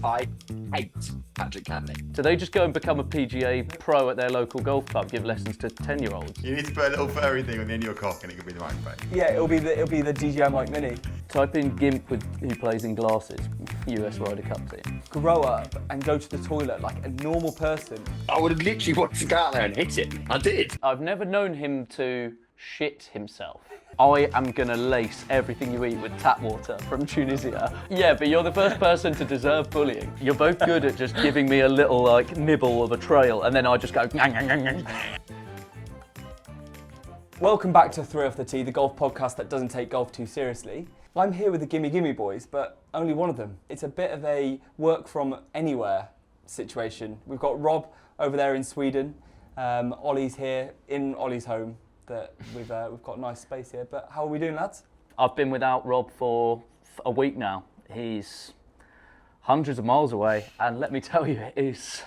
I hate Patrick Cantley. Do they just go and become a PGA pro at their local golf club, give lessons to 10-year-olds? You need to put a little furry thing on the end of your cock and it could be the microphone. Yeah, it'll be the DJI Mic Mini. Type in GIMP with who plays in glasses, US Ryder Cup team. Grow up and go to the toilet like a normal person. I would have literally wanted to go out there and hit it. I did. I've never known him to shit himself. I am gonna lace everything you eat with tap water from Tunisia. Yeah, but you're the first person to deserve bullying. You're both good at just giving me a little like nibble of a trail and then I just go Welcome back to 3 Off the Tee, the golf podcast that doesn't take golf too seriously. I'm here with the Gimme Gimme Boys, but only one of them. It's a bit of a work from anywhere situation. We've got Rob over there in Sweden. Ollie's here in Ollie's home. That we've got nice space here. But how are we doing, lads? I've been without Rob for a week now. He's hundreds of miles away, and let me tell you, it is.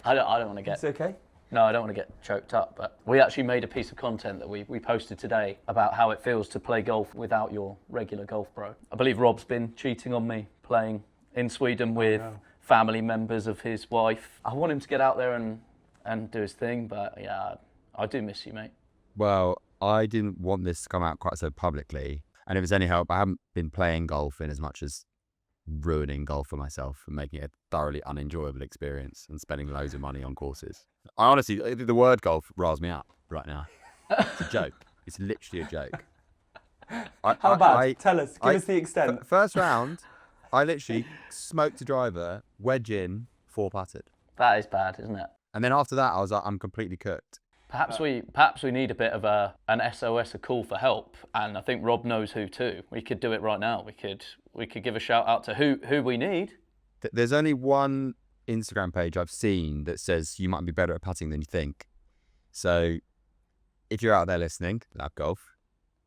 I don't want to get. It's okay. No, I don't want to get choked up. But we actually made a piece of content that we posted today about how it feels to play golf without your regular golf bro. I believe Rob's been cheating on me playing in Sweden with family members of his wife. I want him to get out there and do his thing, but yeah. I do miss you, mate. Well, I didn't want this to come out quite so publicly. And if it's any help, I haven't been playing golf in as much as ruining golf for myself and making it a thoroughly unenjoyable experience and spending loads of money on courses. I honestly, the word golf riles me up right now. It's a joke. It's literally a joke. How bad? Tell us. Give us the extent. First round, I literally smoked a driver, wedge in, 4-putted. That is bad, isn't it? And then after that, I was like, I'm completely cooked. Perhaps we need a bit of an SOS, a call for help, and I think Rob knows who too. We could do it right now. We could give a shout out to who we need. There's only one Instagram page I've seen that says you might be better at putting than you think. So if you're out there listening, LIV Golf,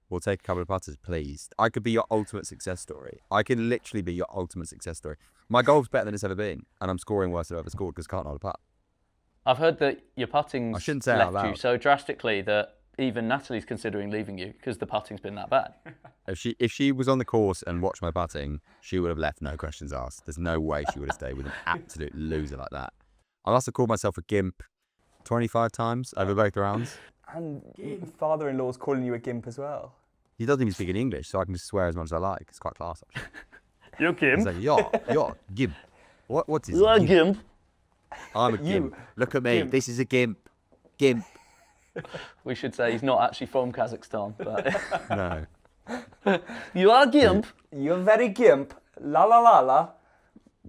we'll take a couple of putters, please. I could be your ultimate success story. I can literally be your ultimate success story. My golf's better than it's ever been, and I'm scoring worse than I've ever scored because I can't hold a putt. I've heard that your putting's left you loud. so drastically that even Natalie's considering leaving you because the putting's been that bad. If she was on the course and watched my putting, she would have left, no questions asked. There's no way she would have stayed with an absolute loser like that. I must have called myself a gimp 25 times over both rounds. And father-in-law's calling you a gimp as well. He doesn't even speak in English, so I can just swear as much as I like. It's quite class, actually. You're gimp. He's like, you're gimp. What is You're a gimp. I'm a gimp. Look at me. Gimp. This is a gimp. Gimp. We should say he's not actually from Kazakhstan, but no. You are a gimp. You're very gimp. La la la la.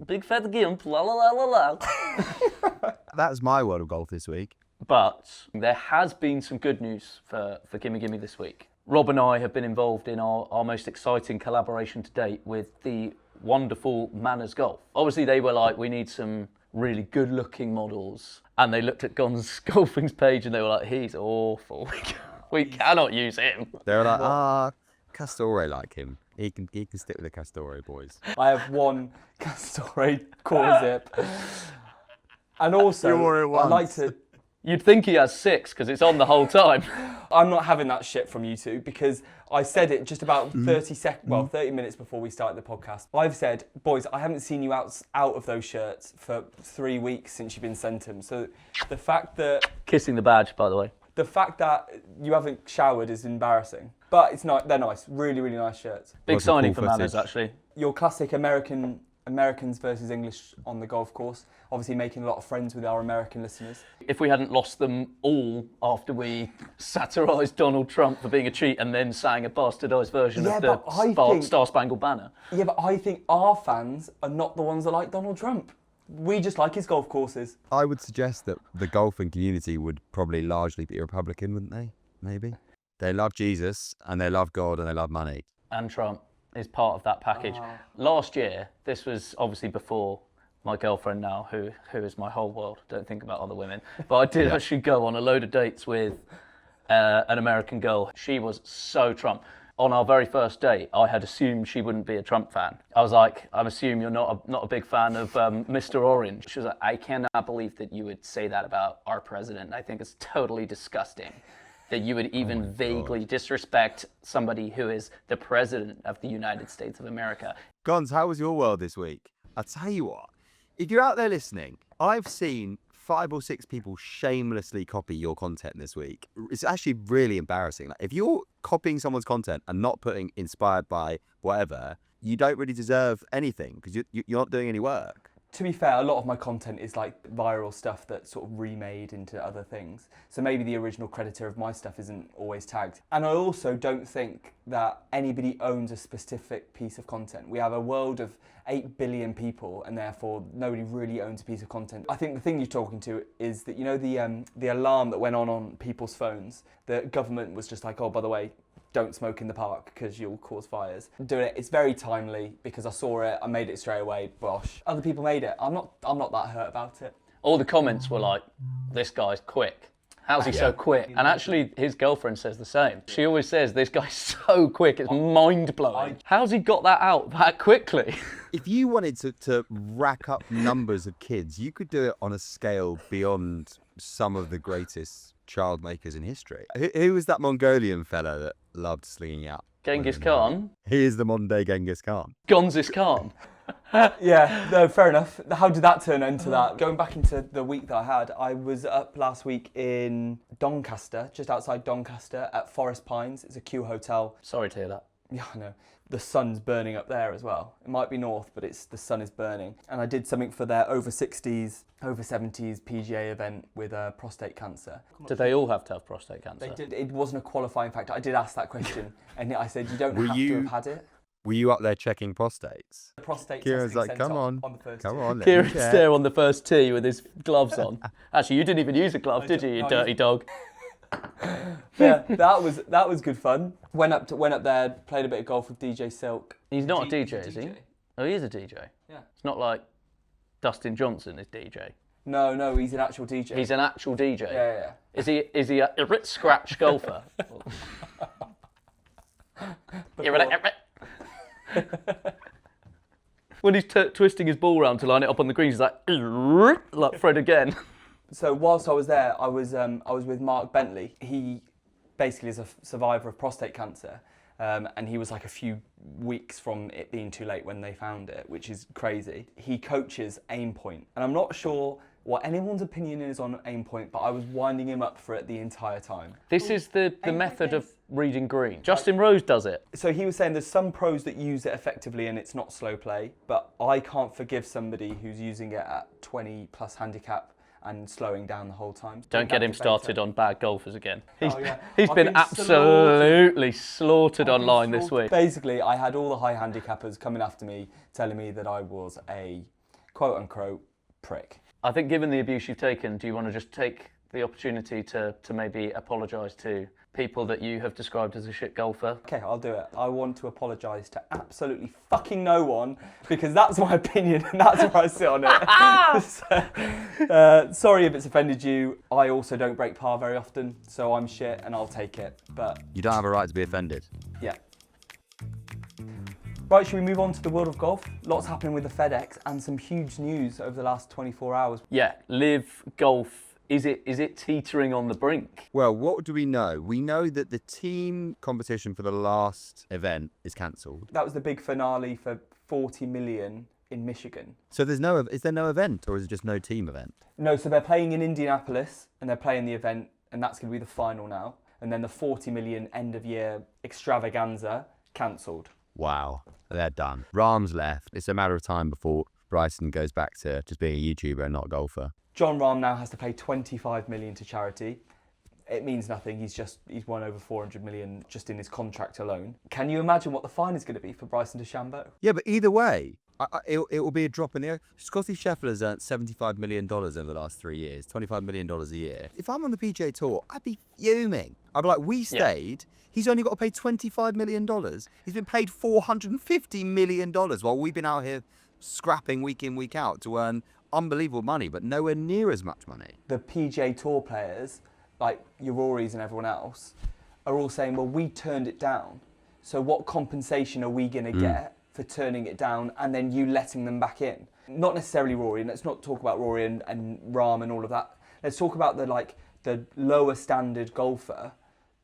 Big fat gimp. La la la la la. That's my world of golf this week. But there has been some good news for Gimme Gimme this week. Rob and I have been involved in our most exciting collaboration to date with the wonderful Manors Golf. Obviously, they were like, we need some really good-looking models, and they looked at Gonz Golfing's page and they were like, he's awful. We cannot use him. They were like, Castore like him. He can stick with the Castore boys. I have one Castore core zip, and also I like to. You'd think he has 6 because it's on the whole time. I'm not having that shit from you two because I said it just about 30 minutes before we started the podcast. I've said, boys, I haven't seen you out of those shirts for 3 weeks since you've been sent them. So the fact that... Kissing the badge, by the way. The fact that you haven't showered is embarrassing. But it's not. They're nice. Really, really nice shirts. Big signing for Manors, actually. Your classic Americans versus English on the golf course. Obviously making a lot of friends with our American listeners. If we hadn't lost them all after we satirised Donald Trump for being a cheat and then sang a bastardised version of the Star Spangled Banner. Yeah, but I think our fans are not the ones that like Donald Trump. We just like his golf courses. I would suggest that the golfing community would probably largely be Republican, wouldn't they? Maybe. They love Jesus and they love God and they love money. And Trump is part of that package. Last year, this was obviously before my girlfriend now, who is my whole world. Don't think about other women. But I did actually go on a load of dates with an American girl. She was so Trump. On our very first date, I had assumed she wouldn't be a Trump fan. I was like, I assume you're not a big fan of Mr. Orange. She was like, I cannot believe that you would say that about our president. I think it's totally disgusting that you would even vaguely disrespect somebody who is the president of the United States of America. Gonz, how was your world this week? I'll tell you what, if you're out there listening, I've seen 5 or 6 people shamelessly copy your content this week. It's actually really embarrassing. Like, if you're copying someone's content and not putting inspired by whatever, you don't really deserve anything because you're not doing any work. To be fair, a lot of my content is like viral stuff that's sort of remade into other things. So maybe the original creditor of my stuff isn't always tagged. And I also don't think that anybody owns a specific piece of content. We have a world of 8 billion people and therefore nobody really owns a piece of content. I think the thing you're talking to is that, you know, the alarm that went on people's phones, the government was just like, oh, by the way, don't smoke in the park because you'll cause fires. Doing it, it's very timely because I saw it, I made it straight away, bosh. Other people made it. I'm not that hurt about it. All the comments were like, this guy's quick. How's he so quick? And actually, his girlfriend says the same. She always says, this guy's so quick, it's mind-blowing. How's he got that out that quickly? If you wanted to rack up numbers of kids, you could do it on a scale beyond some of the greatest child makers in history. Who was that Mongolian fella that loved slinging out? Genghis Khan? He is the modern day Genghis Khan. Gonz Khan. Yeah, no, fair enough. How did that turn into that? Going back into the week that I had, I was up last week in Doncaster, just outside Doncaster at Forest Pines. It's a Q hotel. Sorry to hear that. Yeah, I know. The sun's burning up there as well. It might be north, but the sun is burning. And I did something for their over 60s, over 70s PGA event with prostate cancer. Did they all have to have prostate cancer? They did. It wasn't a qualifying factor. I did ask that question, and I said, you don't have to have had it. Were you up there checking prostates? The prostate Kieran's testing like, centre come on, the first come tee. on. Kieran's there on the first tee with his gloves on. Actually, you didn't even use a glove, did you, you dirty dog? Yeah, that was good fun. Went up there, played a bit of golf with DJ Silk. He's not a DJ, is he? Oh, he is a DJ. Yeah. It's not like Dustin Johnson is DJ. No, he's an actual DJ. He's an actual DJ. Yeah. Is he a Rit Scratch golfer? When he's twisting his ball around to line it up on the green, he's like Fred again. So whilst I was there, I was with Mark Bentley. He basically is a survivor of prostate cancer, and he was like a few weeks from it being too late when they found it, which is crazy. He coaches Aim Point, and I'm not sure what anyone's opinion is on Aim Point, but I was winding him up for it the entire time. This is the method of reading green. Justin Rose does it. So he was saying there's some pros that use it effectively and it's not slow play, but I can't forgive somebody who's using it at 20 plus handicap and slowing down the whole time. Don't get him started on bad golfers again. He's I've been absolutely slaughtered online this week. Basically, I had all the high handicappers coming after me, telling me that I was a quote-unquote prick. I think given the abuse you've taken, do you want to just take the opportunity to maybe apologise to people that you have described as a shit golfer? Okay, I'll do it. I want to apologise to absolutely fucking no one because that's my opinion and that's where I sit on it. So, sorry if it's offended you. I also don't break par very often, so I'm shit and I'll take it. But You don't have a right to be offended. yeah. Right, should we move on to the world of golf? Lots happening with the FedEx and some huge news over the last 24 hours. Yeah, LIV Golf, is it teetering on the brink? Well, what do we know? We know that the team competition for the last event is cancelled. That was the big finale for 40 million in Michigan. So is there no event or is it just no team event? No, so they're playing in Indianapolis and they're playing the event and that's going to be the final now. And then the 40 million end of year extravaganza cancelled. Wow, they're done. Rahm's left. It's a matter of time before Bryson goes back to just being a YouTuber and not a golfer. John Rahm now has to pay 25 million to charity. It means nothing. He's won over 400 million just in his contract alone. Can you imagine what the fine is going to be for Bryson DeChambeau? Yeah, but either way, it will be a drop in the ocean. Scotty Scheffler's earned $75 million over the last 3 years, $25 million a year. If I'm on the PGA Tour, I'd be fuming. I'd be like, we stayed. Yeah. He's only got to pay $25 million. He's been paid $450 million while we've been out here scrapping week in, week out to earn unbelievable money, but nowhere near as much money. The PGA Tour players, like your Rorys and everyone else, are all saying, well, we turned it down. So what compensation are we going to get for turning it down and then you letting them back in? Not necessarily Rory, and let's not talk about Rory and Rahm and all of that. Let's talk about the lower standard golfer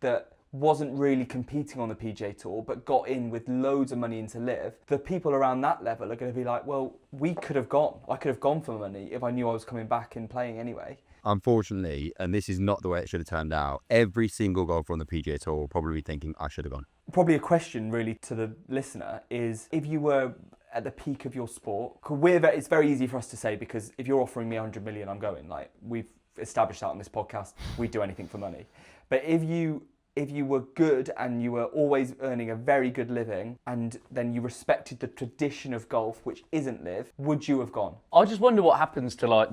that wasn't really competing on the PGA Tour, but got in with loads of money into LIV, the people around that level are going to be like, well, we could have gone. I could have gone for money if I knew I was coming back and playing anyway. Unfortunately, and this is not the way it should have turned out, every single golfer on the PGA Tour will probably be thinking, I should have gone. Probably a question really to the listener is, if you were at the peak of your sport, it's very easy for us to say, because if you're offering me 100 million, I'm going. Like, we've established that on this podcast, we'd do anything for money. But if you were good and you were always earning a very good living, and then you respected the tradition of golf, which isn't LIV, would you have gone? I just wonder what happens to like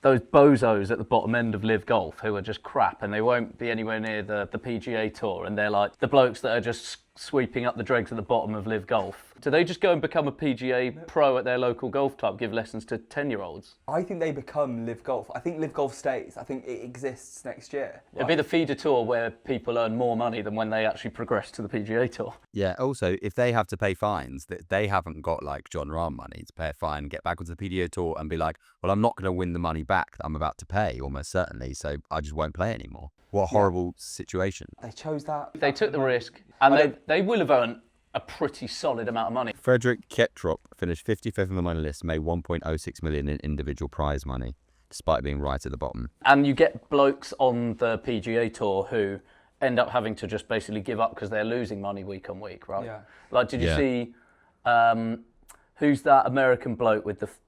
those bozos at the bottom end of LIV Golf who are just crap and they won't be anywhere near the PGA Tour, and they're like the blokes that are just sweeping up the dregs at the bottom of LIV Golf. Do they just go and become a PGA pro at their local golf club, give lessons to 10-year-olds? I think they become LIV Golf. I think LIV Golf stays. I think it exists next year. It'd be the feeder tour where people earn more money than when they actually progress to the PGA Tour. Yeah, also, if they have to pay fines, they haven't got like John Rahm money to pay a fine, get back onto the PGA Tour and be like, well, I'm not going to win the money back that I'm about to pay, almost certainly, so I just won't play anymore. What a horrible situation. They chose that. They took the risk, and they will have earned a pretty solid amount of money. Frederick Kettrop finished 55th on the money list, made 1.06 million in individual prize money, despite being right at the bottom. And you get blokes on the PGA Tour who end up having to just basically give up because they're losing money week on week, right? Yeah. Like, did you see, who's that American bloke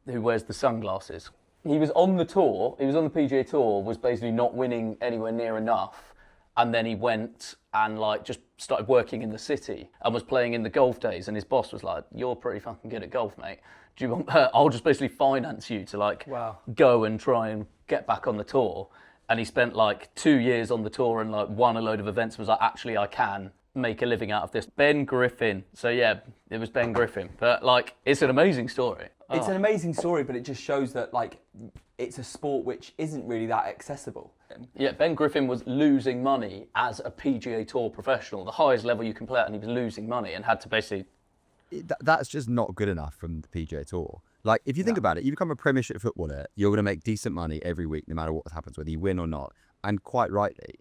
who wears the sunglasses? He was on the tour, he was on the PGA Tour, was basically not winning anywhere near enough. And then he went and like just started working in the city and was playing in the golf days. And his boss was like, you're pretty fucking good at golf, mate. Do you want, I'll just basically finance you to like go and try and get back on the tour. And he spent like 2 years on the tour and like won a load of events and was like, actually, I can make a living out of this. Ben Griffin. So yeah, it was Ben Griffin. But like, it's an amazing story. It's an amazing story, but it just shows that like it's a sport which isn't really that accessible. Yeah, Ben Griffin was losing money as a PGA Tour professional, the highest level you can play at, and he was losing money and had to basically... That's just not good enough from the PGA Tour. Like, if you think about it, you become a Premiership footballer, you're going to make decent money every week, no matter what happens, whether you win or not, and quite rightly.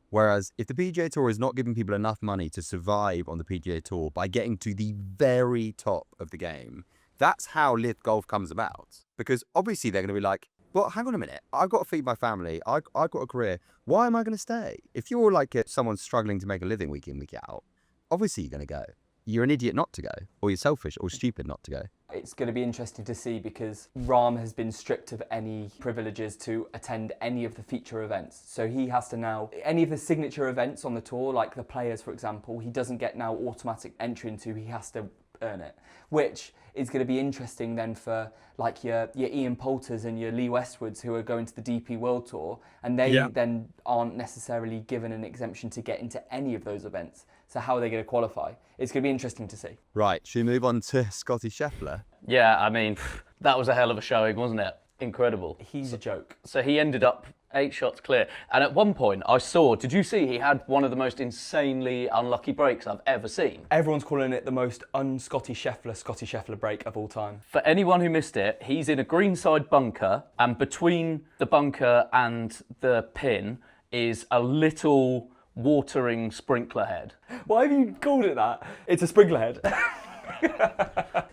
Whereas if the PGA Tour is not giving people enough money to survive on the PGA Tour by getting to the very top of the game, that's how LIV Golf comes about. Because obviously they're going to be like, well, hang on a minute. I've got to feed my family. I've got a career. Why am I going to stay? If you're like someone struggling to make a living week in, week out, obviously you're going to go. You're an idiot not to go, or you're selfish or stupid not to go. It's going to be interesting to see, because Rahm has been stripped of any privileges to attend any of the feature events. So he has to now, any of the signature events on the tour, like the Players, for example, he doesn't get now automatic entry into, he has to earn it, which is going to be interesting then for like your Ian Poulters and your Lee Westwoods who are going to the DP World Tour, and they then aren't necessarily given an exemption to get into any of those events. So how are they going to qualify? It's going to be interesting to see. Right, should we move on to Scotty Scheffler? Yeah, I mean, that was a hell of a showing, wasn't it? Incredible. He's a joke. So he ended up 8 shots clear. And at one point I saw, did you see he had one of the most insanely unlucky breaks I've ever seen? Everyone's calling it the most un-Scotty Scheffler break of all time. For anyone who missed it, he's in a greenside bunker, and between the bunker and the pin is a little watering sprinkler head. Why have you called it that? It's a sprinkler head.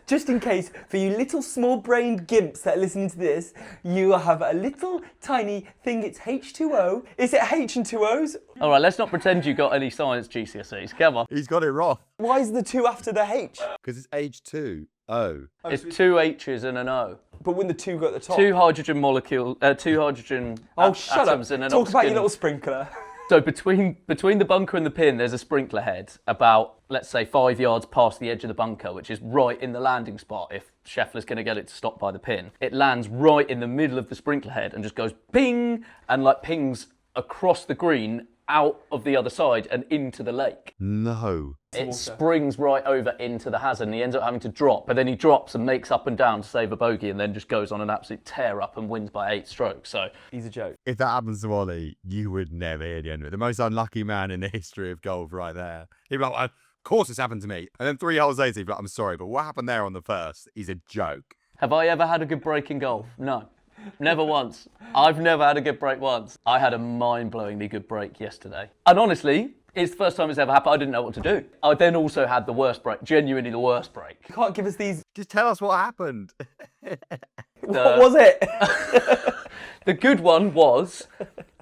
Just in case, for you little small-brained gimps that are listening to this, you have a little tiny thing, it's H2O. Is it H and 2 O's? All right, let's not pretend you got any science GCSEs, come on. He's got it wrong. Why is the 2 after the H? Because it's H2O. It's 2 H's and an O. But when the 2 go at the top? 2 hydrogen molecule, 2 hydrogen shut atoms up. in an Talk oxygen. about your little sprinkler. So between the bunker and the pin, there's a sprinkler head about, let's say, 5 yards past the edge of the bunker, which is right in the landing spot if Scheffler's going to get it to stop by the pin. It lands right in the middle of the sprinkler head and just goes ping, and like pings across the green out of the other side and into the lake. No. It springs right over into the hazard, and he ends up having to drop, but then he drops and makes up and down to save a bogey, and then just goes on an absolute tear up and wins by 8 strokes. So he's a joke. If that happens to Wally, you would never hear the end of it. The most unlucky man in the history of golf right there. He'd be like, well, of course it's happened to me. And then 3 holes later, he'd be like, I'm sorry, but what happened there on the first is a joke. Have I ever had a good break in golf? No. Never once. I've never had a good break once. I had a mind-blowingly good break yesterday. And honestly, It's the first time it's ever happened. I didn't know what to do. I then also had the worst break, genuinely the worst break. You can't give us these. Just tell us what happened. What was it? The good one was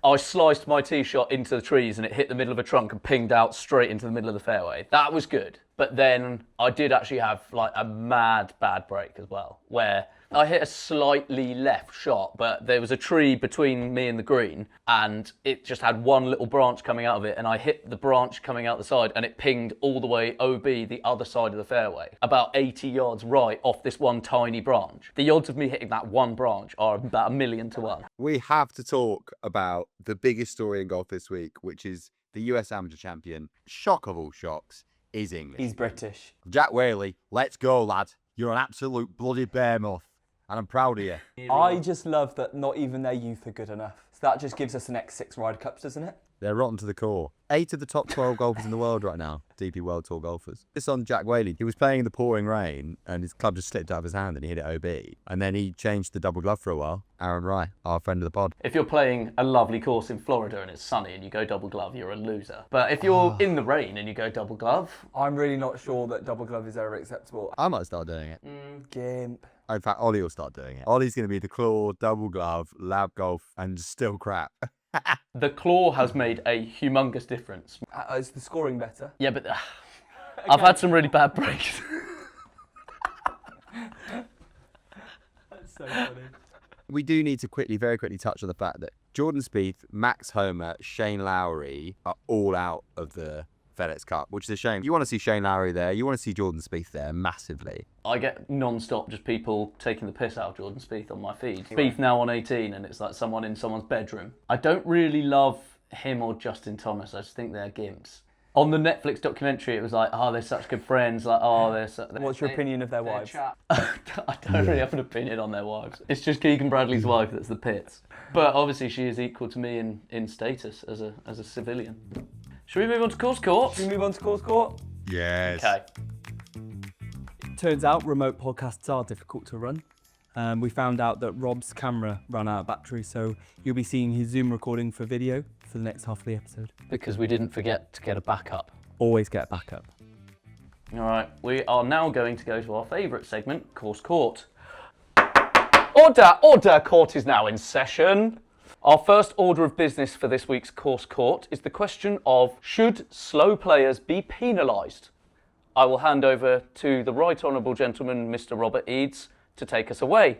I sliced my tee shot into the trees and it hit the middle of a trunk and pinged out straight into the middle of the fairway. That was good. But then I did actually have like a mad bad break as well, where I hit a slightly left shot, but there was a tree between me and the green and it just had one little branch coming out of it, and I hit the branch coming out the side and it pinged all the way OB the other side of the fairway, about 80 yards right off this one tiny branch. The odds of me hitting that one branch are about 1,000,000 to 1. We have to talk about the biggest story in golf this week, which is the US Amateur Champion, shock of all shocks, is English. He's British. Jack Whaley, let's go, lad. You're an absolute bloody behemoth, and I'm proud of you. I just love that not even their youth are good enough. So that just gives us an X6 Ryder Cups, doesn't it? They're rotten to the core. 8 of the top 12 golfers in the world right now, DP World Tour golfers. This on Jack Whaley. He was playing in the pouring rain and his club just slipped out of his hand and he hit it OB. And then he changed the double glove for a while. Aaron Rye, our friend of the pod. If you're playing a lovely course in Florida and it's sunny and you go double glove, you're a loser. But if you're in the rain and you go double glove... I'm really not sure that double glove is ever acceptable. I might start doing it. Gimp. In fact, Ollie will start doing it. Ollie's going to be the claw, double glove, LIV Golf, and still crap. The claw has made a humongous difference. Is the scoring better? Yeah, but I've had some really bad breaks. That's so funny. We do need to very quickly touch on the fact that Jordan Spieth, Max Homa, Shane Lowry are all out of the FedEx Cup, which is a shame. You want to see Shane Lowry there, you want to see Jordan Spieth there massively. I get non-stop just people taking the piss out of Jordan Spieth on my feed. Spieth now on 18 and it's like someone in someone's bedroom. I don't really love him or Justin Thomas. I just think they're gimps. On the Netflix documentary, it was like, oh, they're such good friends. Like, oh, What's your opinion of their wives? I don't really have an opinion on their wives. It's just Keegan Bradley's wife that's the pits. But obviously, she is equal to me in status as a civilian. Should we move on to course court? Should we move on to course court? Yes. Okay. Turns out remote podcasts are difficult to run. We found out that Rob's camera ran out of battery, so you'll be seeing his Zoom recording for video for the next half of the episode. Because we didn't forget to get a backup. Always get backup. All right, we are now going to go to our favourite segment, course court. Order, court is now in session. Our first order of business for this week's course court is the question of, should slow players be penalised? I will hand over to the Right Honourable Gentleman, Mr. Robert Eads, to take us away.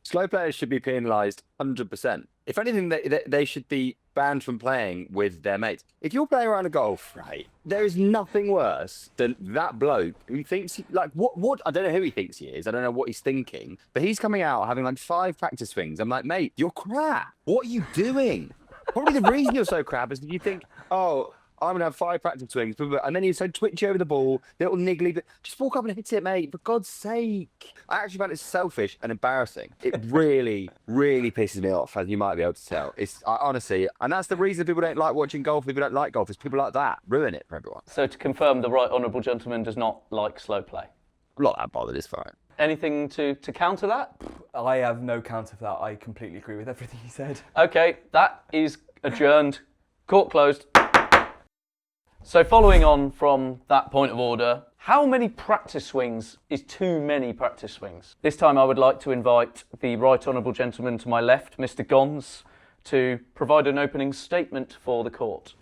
Slow players should be penalised 100%. If anything, they should be banned from playing with their mates. If you're playing around a golf, right, there is nothing worse than that bloke who thinks, what? I don't know who he thinks he is. I don't know what he's thinking. But he's coming out having like 5 practice swings. I'm like, mate, you're crap. What are you doing? Probably the reason you're so crap is that you think, oh, I'm going to have 5 practice swings. And then you're so twitchy over the ball, little niggly. But just walk up and hit it, mate. For God's sake. I actually found it selfish and embarrassing. It really, really pisses me off, as you might be able to tell. Honestly, and that's the reason people don't like watching golf. People don't like golf. It's people like that ruin it for everyone. So to confirm, the Right Honourable Gentleman does not like slow play. I'm not that bothered. It's fine. Anything to counter that? I have no counter for that. I completely agree with everything he said. Okay, that is adjourned. Court closed. So following on from that point of order, how many practice swings is too many practice swings? This time I would like to invite the Right Honourable Gentleman to my left, Mr. Gonz, to provide an opening statement for the court.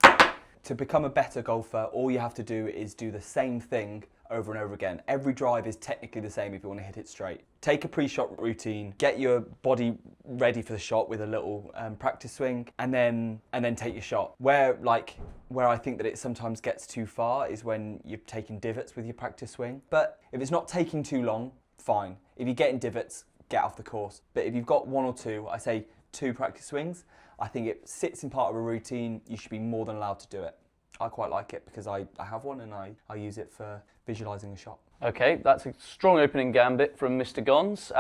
To become a better golfer, all you have to do is do the same thing over and over again. Every drive is technically the same if you want to hit it straight. Take a pre-shot routine, get your body ready for the shot with a little practice swing, and then take your shot. Where I think that it sometimes gets too far is when you're taking divots with your practice swing. But if it's not taking too long, fine. If you're getting divots, get off the course. But if you've got 1 or 2, I say 2 practice swings, I think it sits in part of a routine. You should be more than allowed to do it. I quite like it because I have one and I use it for visualising a shot. Okay, that's a strong opening gambit from Mr. Gonz.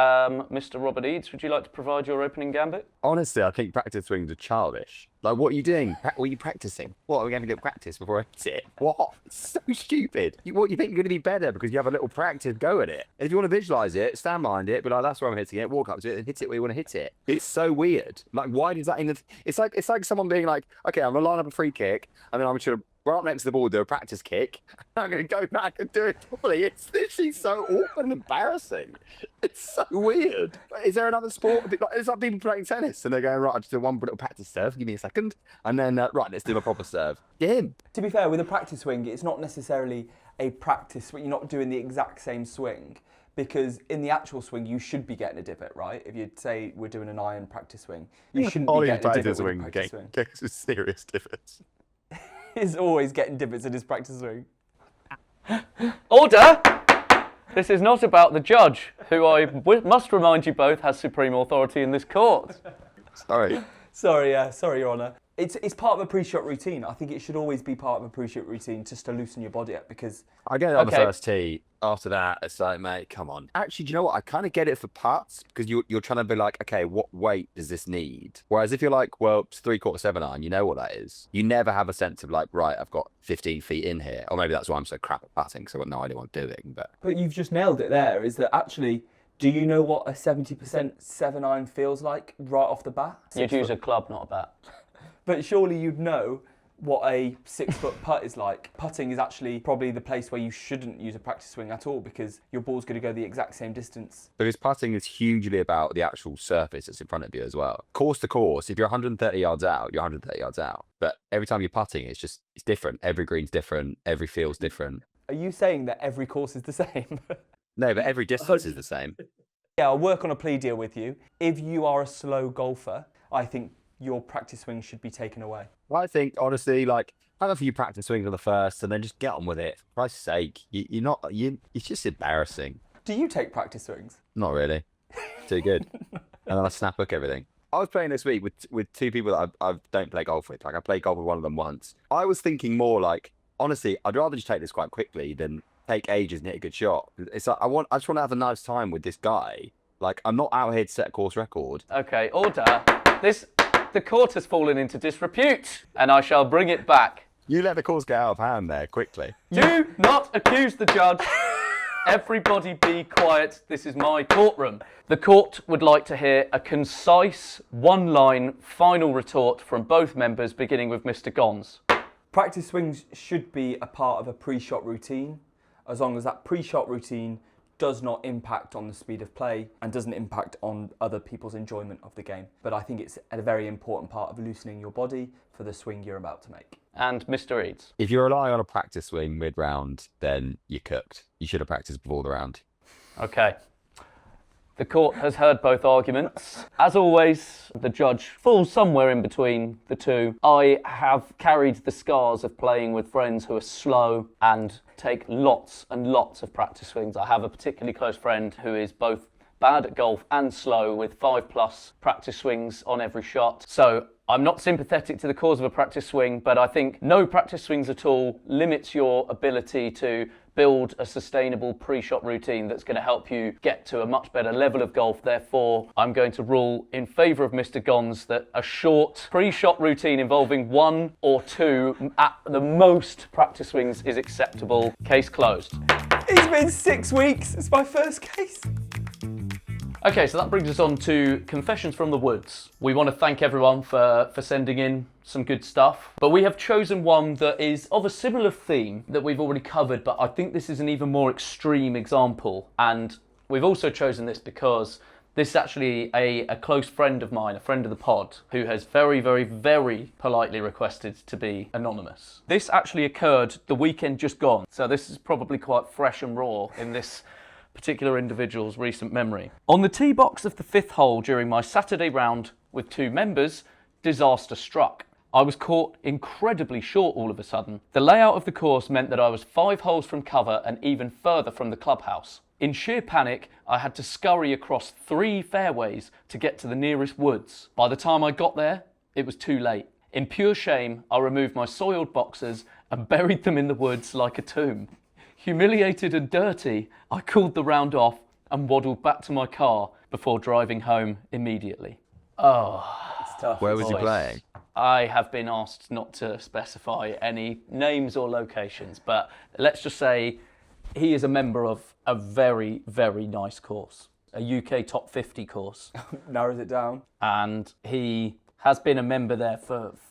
Mr. Robert Eads, would you like to provide your opening gambit? Honestly, I think practice swings are childish. Like, what are you doing? What are you practicing? What, are we going to do practice before I hit it? What? It's so stupid. You think you're going to be better because you have a little practice go at it? And if you want to visualise it, stand behind it, be like, that's where I'm hitting it, walk up to it and hit it where you want to hit it. It's so weird. Like, why does that it's like someone being like, okay, I'm going to line up a free kick and then I'm just going to right up next to the ball, do a practice kick. I'm going to go back and do it properly. It's literally so awkward and embarrassing. It's so weird. Is there another sport? It's like people playing tennis and they're going, right, I just do one little practice serve. Give me a second. And then, right, let's do my proper serve. Game. To be fair, with a practice swing, it's not necessarily a practice swing. You're not doing the exact same swing, because in the actual swing, you should be getting a divot, right? If you'd say we're doing an iron practice swing, you shouldn't be getting a divot with a practice swing. It's serious divots. He's always getting divots in his practice swing. Order! This is not about the judge, who must remind you both has supreme authority in this court. Sorry. Sorry, Your Honour. It's part of a pre-shot routine. I think it should always be part of a pre-shot routine just to loosen your body up, because... I get it on the first tee. After that, it's like, mate, come on. Actually, do you know what? I kind of get it for putts, because you're trying to be like, okay, what weight does this need? Whereas if you're like, well, it's 3/4 7-iron, you know what that is. You never have a sense of like, right, I've got 15 feet in here. Or maybe that's why I'm so crap at putting, because I've got no idea what I'm doing. But you've just nailed it there, is that actually... Do you know what a 70% 7-iron feels like right off the bat? You'd use a club, not a bat. But surely you'd know what a 6-foot putt is like. Putting is actually probably the place where you shouldn't use a practice swing at all, because your ball's going to go the exact same distance. Because putting is hugely about the actual surface that's in front of you as well. Course to course, if you're 130 yards out, you're 130 yards out. But every time you're putting, it's different. Every green's different. Every field's different. Are you saying that every course is the same? No, but every distance is the same. Yeah, I'll work on a plea deal with you. If you are a slow golfer, I think your practice swing should be taken away. Well, I think, honestly, like, have a few practice swings on the first and then just get on with it. For Christ's sake, it's just embarrassing. Do you take practice swings? Not really. Too good. And then I snap hook everything. I was playing this week with two people that I don't play golf with. Like, I played golf with one of them once. I was thinking more like, honestly, I'd rather just take this quite quickly than take ages and hit a good shot. It's like, I just want to have a nice time with this guy. Like, I'm not out here to set a course record. Okay, order. The court has fallen into disrepute, and I shall bring it back. You let the course get out of hand there quickly. Do not accuse the judge. Everybody be quiet. This is my courtroom. The court would like to hear a concise, one-line final retort from both members, beginning with Mr. Gonz. Practice swings should be a part of a pre-shot routine, as long as that pre-shot routine does not impact on the speed of play and doesn't impact on other people's enjoyment of the game. But I think it's a very important part of loosening your body for the swing you're about to make. And Mr. Eads. If you're relying on a practice swing mid-round, then you're cooked. You should have practiced before the round. Okay. The court has heard both arguments. As always, the judge falls somewhere in between the two. I have carried the scars of playing with friends who are slow and take lots and lots of practice swings. I have a particularly close friend who is both bad at golf and slow, with 5+ practice swings on every shot. So I'm not sympathetic to the cause of a practice swing, but I think no practice swings at all limits your ability to build a sustainable pre-shot routine that's going to help you get to a much better level of golf. Therefore, I'm going to rule in favour of Mr. Gonz that a short pre-shot routine involving 1 or 2 at the most practice swings is acceptable. Case closed. It's been 6 weeks. It's my first case. Okay, so that brings us on to Confessions from the Woods. We want to thank everyone for sending in some good stuff, but we have chosen one that is of a similar theme that we've already covered, but I think this is an even more extreme example. And we've also chosen this because this is actually a close friend of mine, a friend of the pod, who has very, very, very politely requested to be anonymous. This actually occurred the weekend just gone, so this is probably quite fresh and raw in this particular individual's recent memory. On the tee box of the 5th hole during my Saturday round with 2 members, disaster struck. I was caught incredibly short all of a sudden. The layout of the course meant that I was 5 holes from cover and even further from the clubhouse. In sheer panic, I had to scurry across 3 fairways to get to the nearest woods. By the time I got there, it was too late. In pure shame, I removed my soiled boxers and buried them in the woods like a tomb. Humiliated and dirty, I called the round off and waddled back to my car before driving home immediately. Oh, It's tough. Where was he boys. playing? I have been asked not to specify any names or locations, but let's just say he is a member of a very, very nice course, a UK top 50 course. Narrows it down. And he has been a member there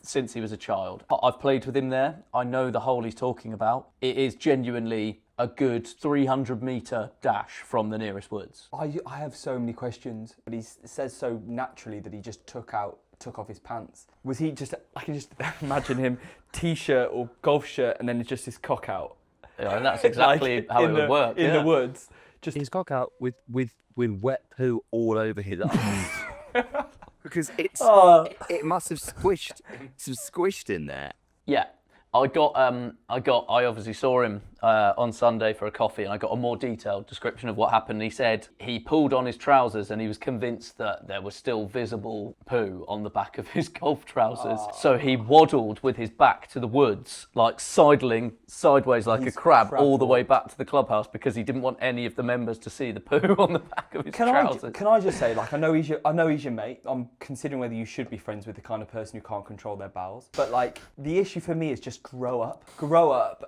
since he was a child. I've played with him there. I know the hole he's talking about. It is genuinely a good 300-metre dash from the nearest woods. I have so many questions, but he says so naturally that he just took off his pants. Was he just, I can just imagine him t-shirt or golf shirt and then it's just his cock out. Yeah, and that's exactly like how it would work. In the woods. Just his cock out with wet poo all over his arms. Because it must have squished in there. Yeah. I obviously saw him on Sunday for a coffee, and I got a more detailed description of what happened. He said he pulled on his trousers and he was convinced that there was still visible poo on the back of his golf trousers. So he waddled with his back to the woods, like sidling sideways like a crab all the way back to the clubhouse because he didn't want any of the members to see the poo on the back of his trousers. Can I just say, like, I know he's your mate. I'm considering whether you should be friends with the kind of person who can't control their bowels. But like, the issue for me is just grow up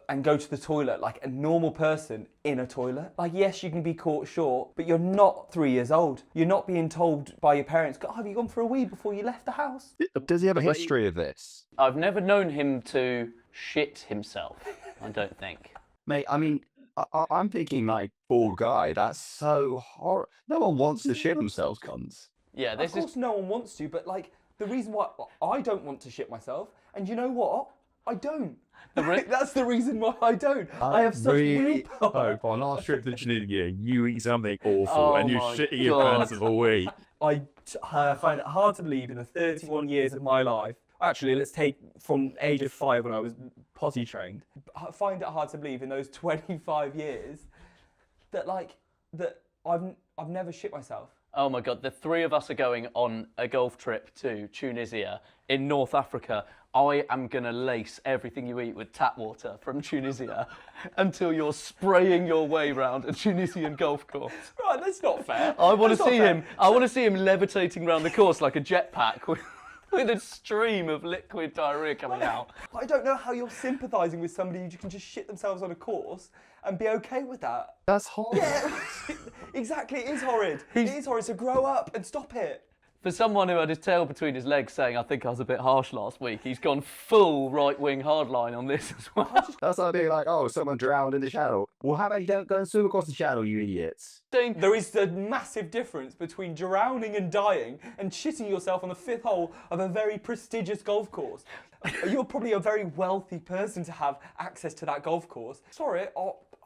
and go to the toilet like a normal person in a toilet. Like, yes, you can be caught short, but you're not 3 years old. You're not being told by your parents, "Oh, have you gone for a wee before you left the house?" Does he have a history of this? I've never known him to shit himself, I don't think. Mate, I mean, I'm thinking like, poor guy, that's so horrible. No one wants to shit themselves, Gonz. Yeah, Of course no one wants to, but like, the reason why I don't want to shit myself, and you know what? I don't. That's the reason why I don't. I have such willpower. Hope on our trip to Tunisia, you eat something awful and you shit in your God. pants for a week. I find it hard to believe in the 31 years of my life. Actually, let's take from age of 5 when I was potty trained. I find it hard to believe in those 25 years that I've never shit myself. Oh my God, the three of us are going on a golf trip to Tunisia in North Africa. I am going to lace everything you eat with tap water from Tunisia until you're spraying your way round a Tunisian golf course. Right, that's not fair. I want to see him levitating around the course like a jetpack with a stream of liquid diarrhea coming out. I don't know how you're sympathising with somebody who can just shit themselves on a course and be okay with that. That's horrible. Yeah, exactly, it is horrid. It is horrid, so grow up and stop it. For someone who had his tail between his legs saying, "I think I was a bit harsh last week," he's gone full right-wing hardline on this as well. That's like being like, oh, someone drowned in the channel. Well, how about you don't go and swim across the channel, you idiots? There is a massive difference between drowning and dying and shitting yourself on the 5th hole of a very prestigious golf course. You're probably a very wealthy person to have access to that golf course. Sorry,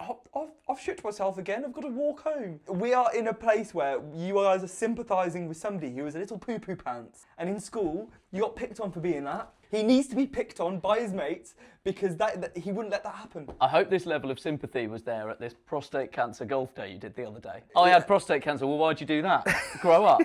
I've shit myself again. I've got to walk home. We are in a place where you guys are sympathising with somebody who was a little poo-poo pants. And in school, you got picked on for being that. He needs to be picked on by his mates because that he wouldn't let that happen. I hope this level of sympathy was there at this prostate cancer golf day you did the other day. I had prostate cancer. Well, why'd you do that? Grow up.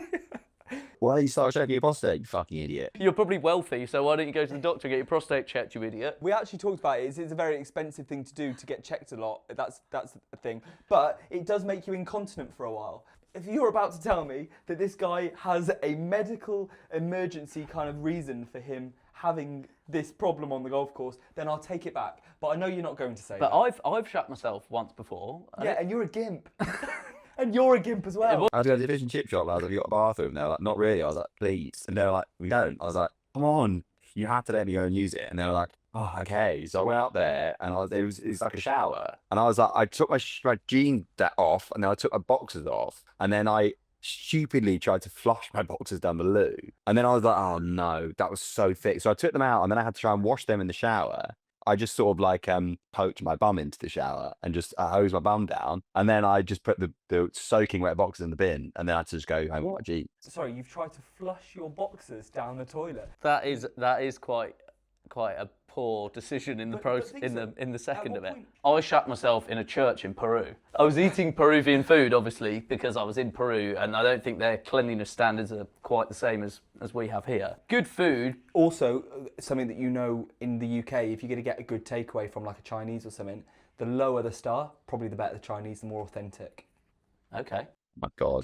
Why don't you start checking your prostate, you fucking idiot? You're probably wealthy, so why don't you go to the doctor and get your prostate checked, you idiot? We actually talked about it. It's a very expensive thing to do to get checked a lot. That's a thing. But it does make you incontinent for a while. If you're about to tell me that this guy has a medical emergency kind of reason for him having this problem on the golf course, then I'll take it back. But I know you're not going to say but that. I've shat myself once before. Yeah, and you're a gimp. And you're a gimp as well. I was going to the fish and chip shop. I was like, "Have you got a bathroom?" And they were like, "Not really." I was like, "Please." And they were like, "We don't." I was like, "Come on, you have to let me go and use it." And they were like, "Oh, okay." So I went out there, and it was like a shower. And I was like, I took my jeans off, and then I took my boxers off, and then I stupidly tried to flush my boxers down the loo. And then I was like, "Oh no, that was so thick." So I took them out, and then I had to try and wash them in the shower. I just sort of like poked my bum into the shower and just hosed my bum down. And then I just put the soaking wet boxers in the bin. And then I had to just go home with my jeans. Sorry, you've tried to flush your boxers down the toilet. That is quite a poor decision in the in the second of it. Point? I shat myself in a church in Peru. I was eating Peruvian food, obviously, because I was in Peru, and I don't think their cleanliness standards are quite the same as we have here. Good food. Also, something that you know in the UK, if you're going to get a good takeaway from like a Chinese or something, the lower the star, probably the better the Chinese, the more authentic. Okay. Oh my God.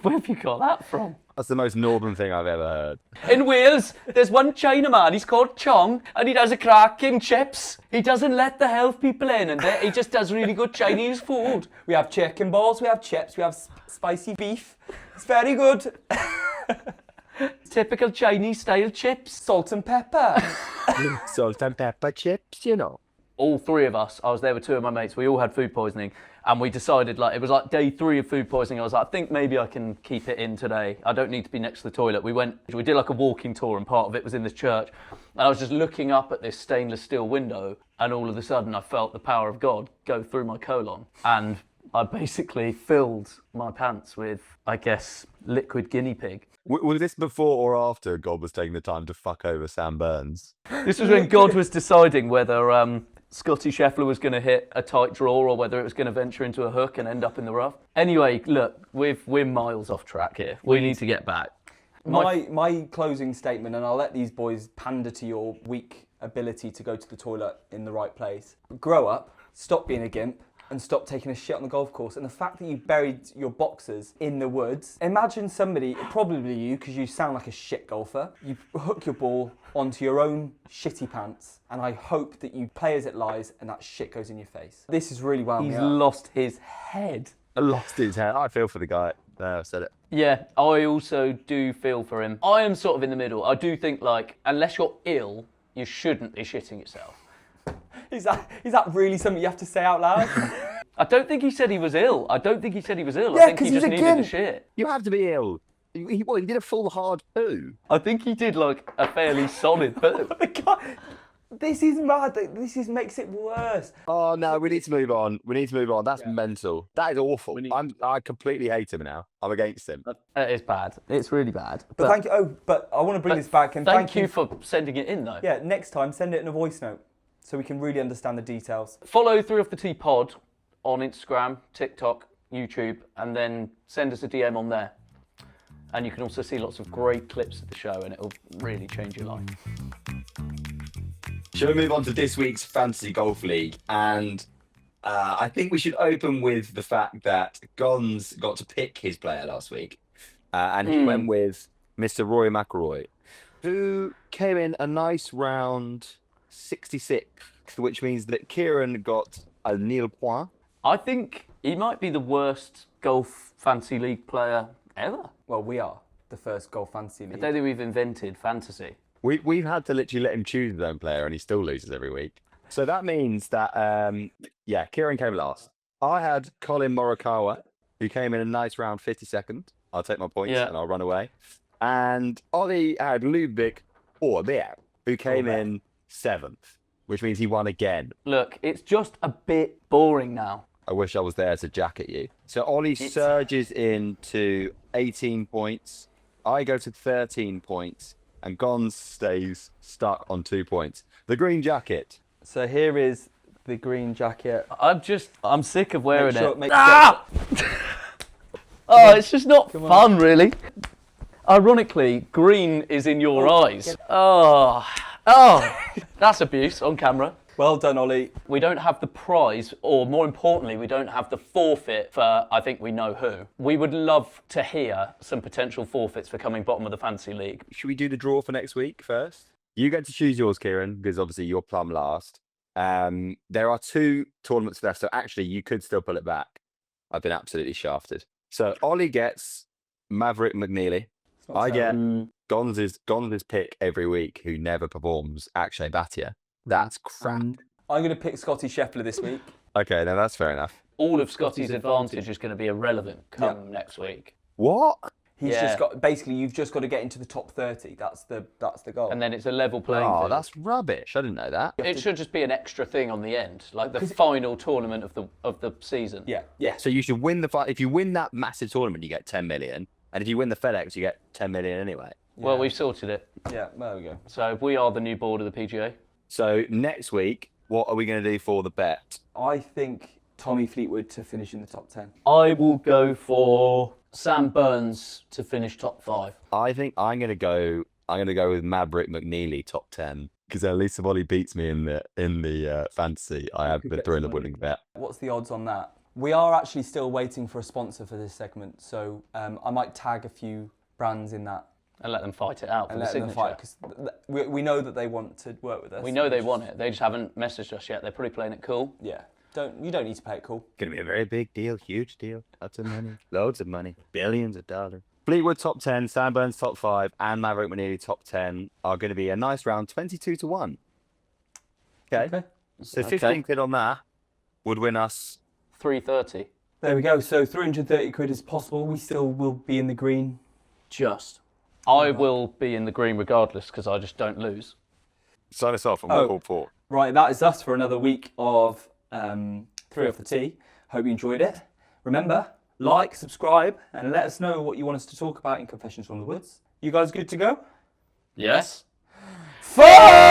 Where have you got that from? That's the most northern thing I've ever heard. In Wales, there's one Chinaman, he's called Chong, and he does a cracking chips. He doesn't let the health people in, and he just does really good Chinese food. We have chicken balls, we have chips, we have spicy beef. It's very good. Typical Chinese style chips. Salt and pepper. Salt and pepper chips, you know. All three of us, I was there with two of my mates, we all had food poisoning, and we decided, like, it was like day 3 of food poisoning. I was like, I think maybe I can keep it in today. I don't need to be next to the toilet. We did like a walking tour, and part of it was in this church. And I was just looking up at this stainless steel window, and all of a sudden I felt the power of God go through my colon. And I basically filled my pants with, I guess, liquid guinea pig. Was this before or after God was taking the time to fuck over Sam Burns? This was when God was deciding whether Scotty Scheffler was going to hit a tight draw or whether it was going to venture into a hook and end up in the rough. Anyway, look, we're miles off track here. We need to get back. My closing statement, and I'll let these boys pander to your weak ability to go to the toilet in the right place. Grow up, stop being a gimp, and stop taking a shit on the golf course. And the fact that you buried your boxers in the woods, imagine somebody, probably you, because you sound like a shit golfer, you hook your ball onto your own shitty pants, and I hope that you play as it lies and that shit goes in your face. This is really wound me He's up. lost his head. I lost his head. I feel for the guy. There, I said it. Yeah, I also do feel for him. I am sort of in the middle. I do think, like, unless you're ill, you shouldn't be shitting yourself. Is that really something you have to say out loud? I don't think he said he was ill. I think he Yeah, he 'cause just he's a needed gimp. to shit. You have to be ill. He did a full hard poo. I think he did, like, a fairly solid poo. God, this is mad. This makes it worse. Oh no, we need to move on. That's mental. That is awful. I completely hate him now. I'm against him. It's bad. It's really bad. But thank you. Oh, but I want to bring this back and thank you for sending it in, though. Yeah, next time send it in a voice note so we can really understand the details. Follow 3 Off the Tee Pod on Instagram, TikTok, YouTube, and then send us a DM on there. And you can also see lots of great clips of the show, and it'll really change your life. Shall we move on to this week's Fantasy Golf League? And I think we should open with the fact that Gonz got to pick his player last week. And he went with Mr. Rory McIlroy, who came in a nice round 66, which means that Kieran got a nil point. I think he might be the worst golf fantasy league player ever. Well, we are the first golf fantasy I league. don't think we've invented fantasy. We've had to literally let him choose his own player, and he still loses every week. So that means that, Kieran came last. I had Colin Morikawa, who came in a nice round 52nd. I'll take my points and I'll run away. And Ollie had Ludwig Orbeer, who came in 7th, which means he won again. Look, it's just a bit boring now. I wish I was there to jacket you. So Ollie surges into 18 points. I go to 13 points. And Gonz stays stuck on 2 points. The green jacket. So here is the green jacket. I'm sick of wearing it. It's just not fun, really. Ironically, green is in your eyes. Oh, that's abuse on camera. Well done, Ollie. We don't have the prize, or more importantly, we don't have the forfeit for, I think we know who. We would love to hear some potential forfeits for coming bottom of the fantasy league. Should we do the draw for next week first? You get to choose yours, Kieran, because obviously you're plumb last. There are 2 tournaments left, so actually you could still pull it back. I've been absolutely shafted. So Ollie gets Maverick McNeely. I get Gonz's pick every week, who never performs, Akshay Bhatia. That's crap. I'm going to pick Scotty Scheffler this week. Okay, now that's fair enough. All of Scotty's advantage is going to be irrelevant come next week. What? He's just got, basically, you've just got to get into the top 30. That's the goal. And then it's a level playing Oh, field. that's rubbish. I didn't know that. It should just be an extra thing on the end, like the final tournament of the season. Yeah. So you should win if you win that massive tournament, you get 10 million. And if you win the FedEx, you get 10 million anyway. Well, we've sorted it. Yeah, there we go. So we are the new board of the PGA. So next week, what are we going to do for the bet? I think Tommy Fleetwood to finish in the top 10. I will go for Sam Burns to finish top 5. I think I'm going to go with Maverick McNeely top 10, because at least if Ollie beats me in the fantasy, I have the thrill of winning bet. What's the odds on that? We are actually still waiting for a sponsor for this segment, so I might tag a few brands in that. And let them fight it out for And the let them signature. fight, because we know that they want to work with us. We know they want it. They just haven't messaged us yet. They're probably playing it cool. Yeah. You don't need to play it cool. Going to be a very big deal, huge deal. Lots of money, loads of money, billions of dollars. Fleetwood top 10, Sanburn's top 5, and Maverick Manili top 10 are going to be a nice round 22-1. Okay. So 15 quid on that would win us. 330. There we go. So 330 quid is possible. We still will be in the green. Just. I will be in the green regardless because I just don't lose. Sign us off and we'll call Port. Right, that is us for another week of 3 Off the Tee. Hope you enjoyed it. Remember, like, subscribe, and let us know what you want us to talk about in Confessions from the Woods. You guys good to go? Yes. Fun!